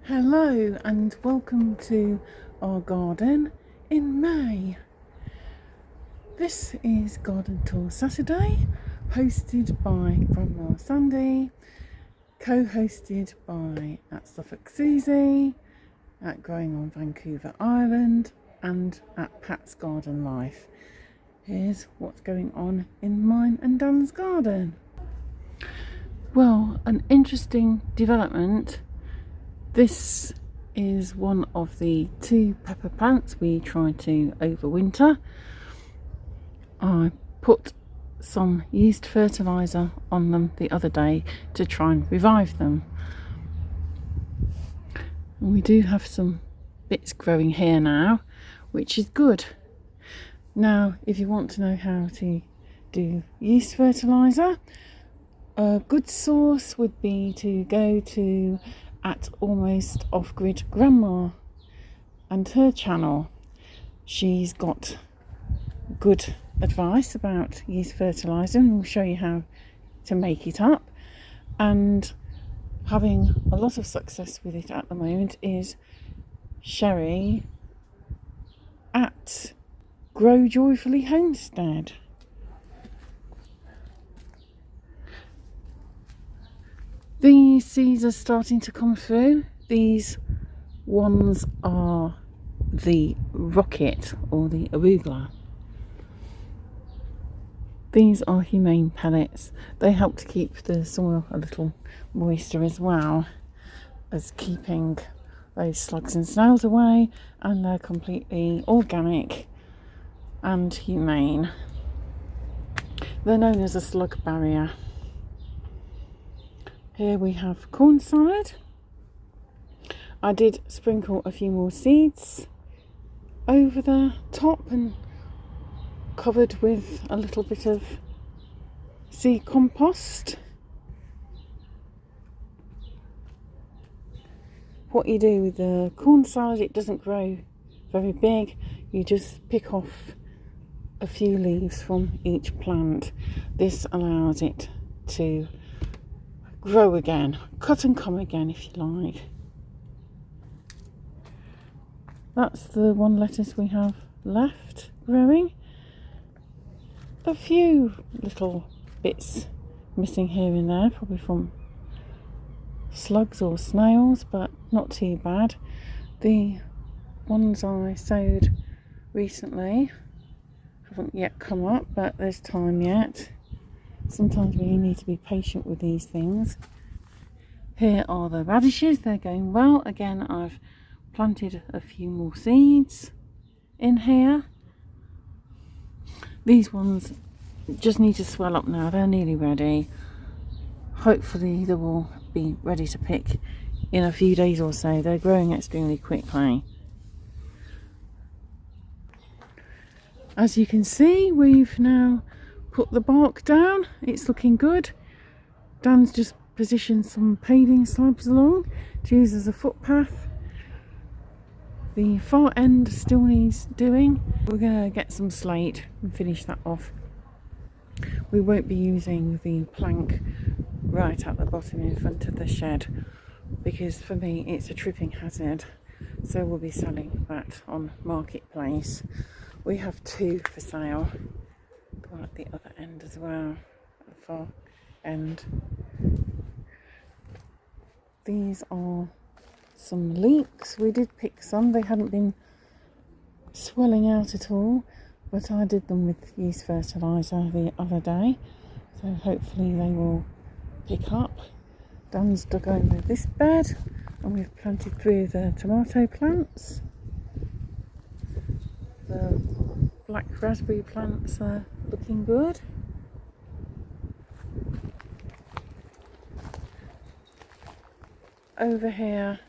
Hello and welcome to our garden in May. This is Garden Tour Saturday, hosted by Grandma Sandy, co-hosted by at Suffolk Susie, at Growing on Vancouver Island and at Pat's Garden Life. Here's what's going on in mine and Dan's garden. Well, an interesting development. This is one of the 2 pepper plants we tried to overwinter. I put some yeast fertiliser on them the other day to try and revive them. And we do have some bits growing here now, which is good. Now, if you want to know how to do yeast fertiliser, a good source would be to go to at Almost Off-Grid Grandma and her channel. She's got good advice about yeast fertiliser and we'll show you how to make it up. And having a lot of success with it at the moment is Sherry at Grow Joyfully Homestead. These seeds are starting to come through. These ones are the rocket or the arugula. These are humane pellets. They help to keep the soil a little moister as well as keeping those slugs and snails away, and they're completely organic and humane. They're known as a slug barrier. Here we have corn salad. I did sprinkle a few more seeds over the top and covered with a little bit of seed compost. What you do with the corn salad, it doesn't grow very big. You just pick off a few leaves from each plant. This allows it to grow again, cut and come again if you like. That's the one lettuce we have left growing. A few little bits missing here and there, probably from slugs or snails, but not too bad. The ones I sowed recently haven't yet come up, but there's time yet. Sometimes we need to be patient with these things. Here are the radishes, they're going well. Again, I've planted a few more seeds in here. These ones just need to swell up now, they're nearly ready. Hopefully they will be ready to pick in a few days or so. They're growing extremely quickly. As you can see, we've now put the bark down. It's looking good. Dan's just positioned some paving slabs along to use as a footpath. The far end still needs doing. We're going to get some slate and finish that off. We won't be using the plank right at the bottom in front of the shed because for me it's a tripping hazard, so we'll be selling that on Marketplace. We have 2 for sale. Go at the other end as well, at the far end. These are some leeks. We did pick some. They hadn't been swelling out at all, but I did them with yeast fertiliser the other day, so hopefully they will pick up. Dan's dug over this bed and we've planted 3 of the tomato plants. The black raspberry plants are looking good. Over here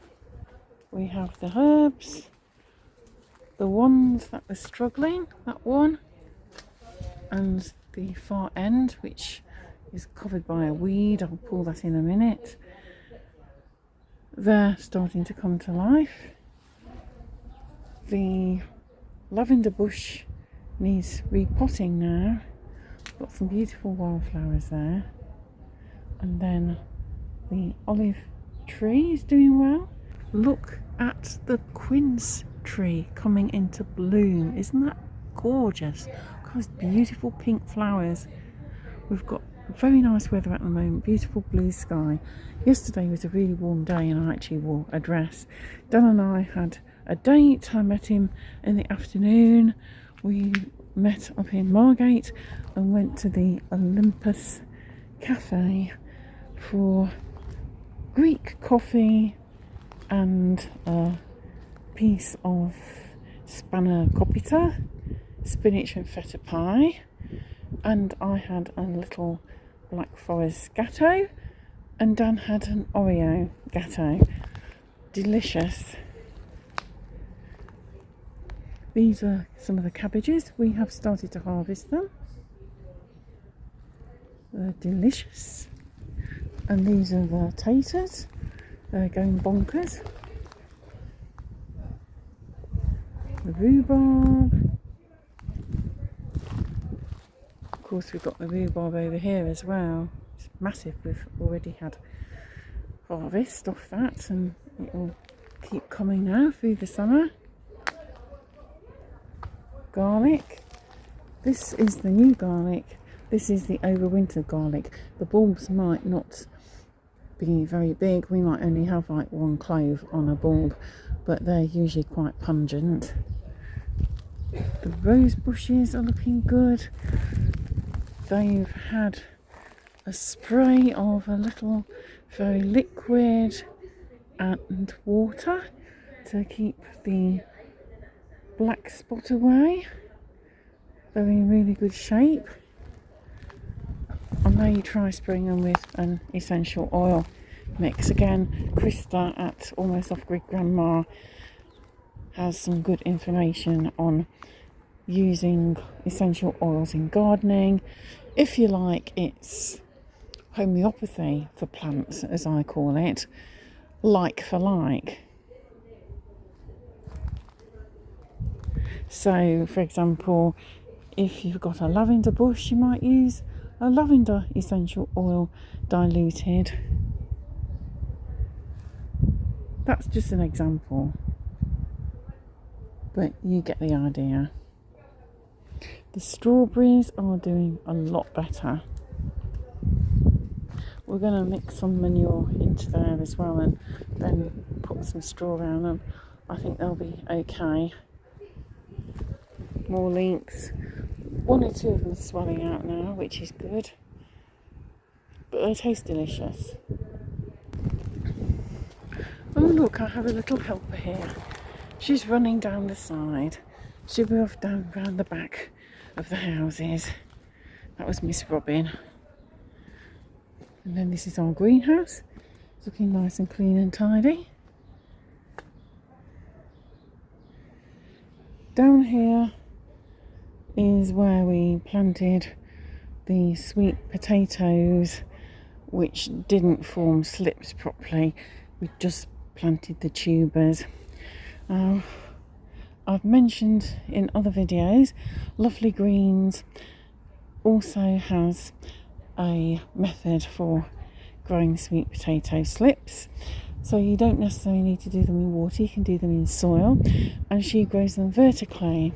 we have the herbs, the ones that were struggling, that one, and the far end which is covered by a weed. I'll pull that in a minute. They're starting to come to life. The lavender bush needs repotting now. Got some beautiful wildflowers there. And then the olive tree is doing well. look at the quince tree coming into bloom. Isn't that gorgeous? Look at those beautiful pink flowers. We've got very nice weather at the moment, beautiful blue sky. Yesterday was a really warm day and I actually wore a dress. Dan and I had a date. I met him in the afternoon. We met up in Margate and went to the Olympus Cafe for Greek coffee and a piece of spanakopita, spinach and feta pie, and I had a little Black Forest gatto and Dan had an Oreo gatto. Delicious. These are some of the cabbages. We have started to harvest them. They're delicious. And these are the taters. They're going bonkers. The rhubarb. Of course, we've got the rhubarb over here as well. It's massive. We've already had harvest off that, and it will keep coming now through the summer. Garlic. This is the new garlic. This is the overwinter garlic. The bulbs might not be very big. We might only have like one clove on a bulb, but they're usually quite pungent. The rose bushes are looking good. They've had a spray of a little very liquid and water to keep the black spot away. They're in really good shape. I may try spraying them with an essential oil mix. Again, Krista at Almost Off Grid Grandma has some good information on using essential oils in gardening. If you like, it's homeopathy for plants, as I call it, like for like. So, for example, if you've got a lavender bush, you might use a lavender essential oil diluted. That's just an example, but you get the idea. The strawberries are doing a lot better. We're going to mix some manure into there as well and then put some straw around them. I think they'll be okay. More leeks. One or two of them are swelling out now, which is good. But they taste delicious. Oh look, I have a little helper here. She's running down the side. She'll be off down round the back of the houses. That was Miss Robin. And then this is our greenhouse. It's looking nice and clean and tidy. Down here is where we planted the sweet potatoes, which didn't form slips properly. We just planted the tubers. I've mentioned in other videos, Lovely Greens also has a method for growing sweet potato slips. So you don't necessarily need to do them in water, you can do them in soil, and she grows them vertically.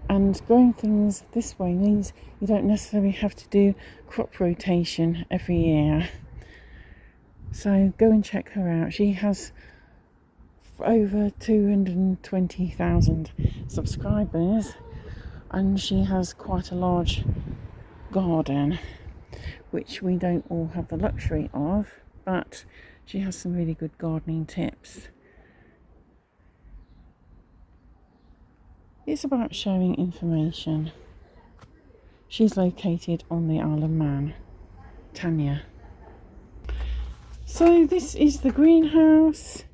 And growing things this way means you don't necessarily have to do crop rotation every year. So go and check her out. She has over 220,000 subscribers and she has quite a large garden, which we don't all have the luxury of, but she has some really good gardening tips. It's about sharing information. She's located on the Isle of Man, Tanya. So this is the greenhouse.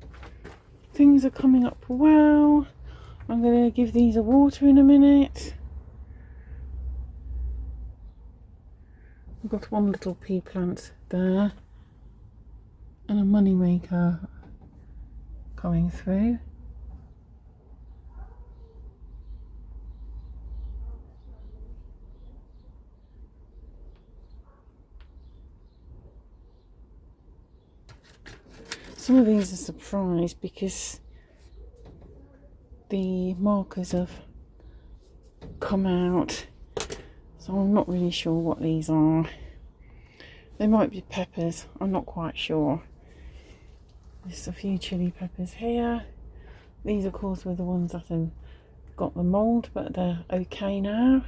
Things are coming up well. I'm going to give these a water in a minute. I've got one little pea plant there and a money maker coming through. Some of these are surprised because the markers have come out, so I'm not really sure what these are. They might be peppers, I'm not quite sure. There's a few chili peppers here. These of course were the ones that have got the mould, but they're okay now.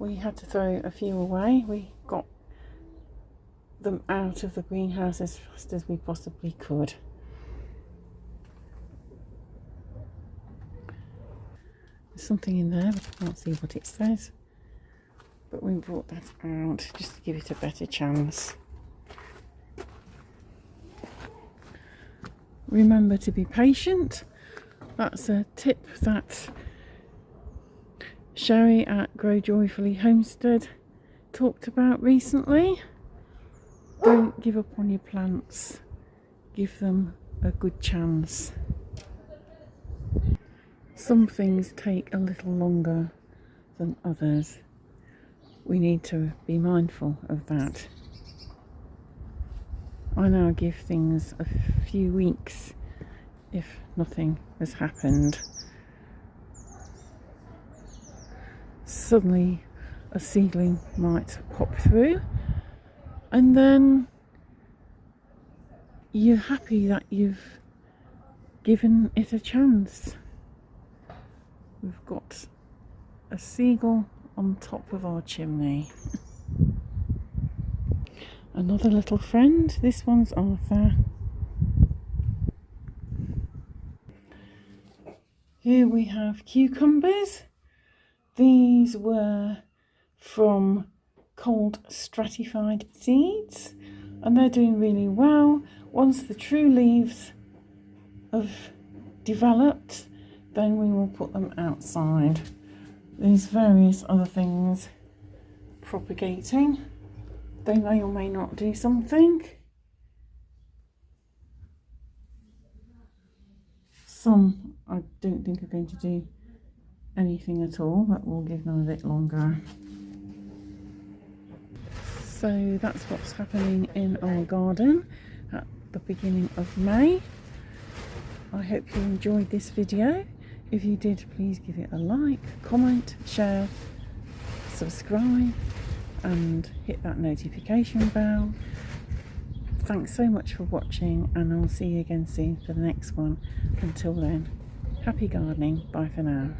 We had to throw a few away. We got them out of the greenhouse as fast as we possibly could. There's something in there, but I can't see what it says. But we brought that out just to give it a better chance. Remember to be patient. That's a tip that Sherry at Grow Joyfully Homestead talked about recently. Don't give up on your plants. Give them a good chance. Some things take a little longer than others. We need to be mindful of that. I now give things a few weeks if nothing has happened. Suddenly a seedling might pop through, and then you're happy that you've given it a chance. We've got a seagull on top of our chimney. Another little friend, this one's Arthur. Here we have cucumbers. These were from cold stratified seeds and they're doing really well. Once the true leaves have developed, then we will put them outside. There's various other things propagating. They may or may not do something. Some I don't think are going to do anything at all, but we'll give them a bit longer. So that's what's happening in our garden at the beginning of May. I hope you enjoyed this video. If you did, please give it a like, comment, share, subscribe and hit that notification bell. Thanks so much for watching, and I'll see you again soon for the next one. Until then, happy gardening. Bye for now.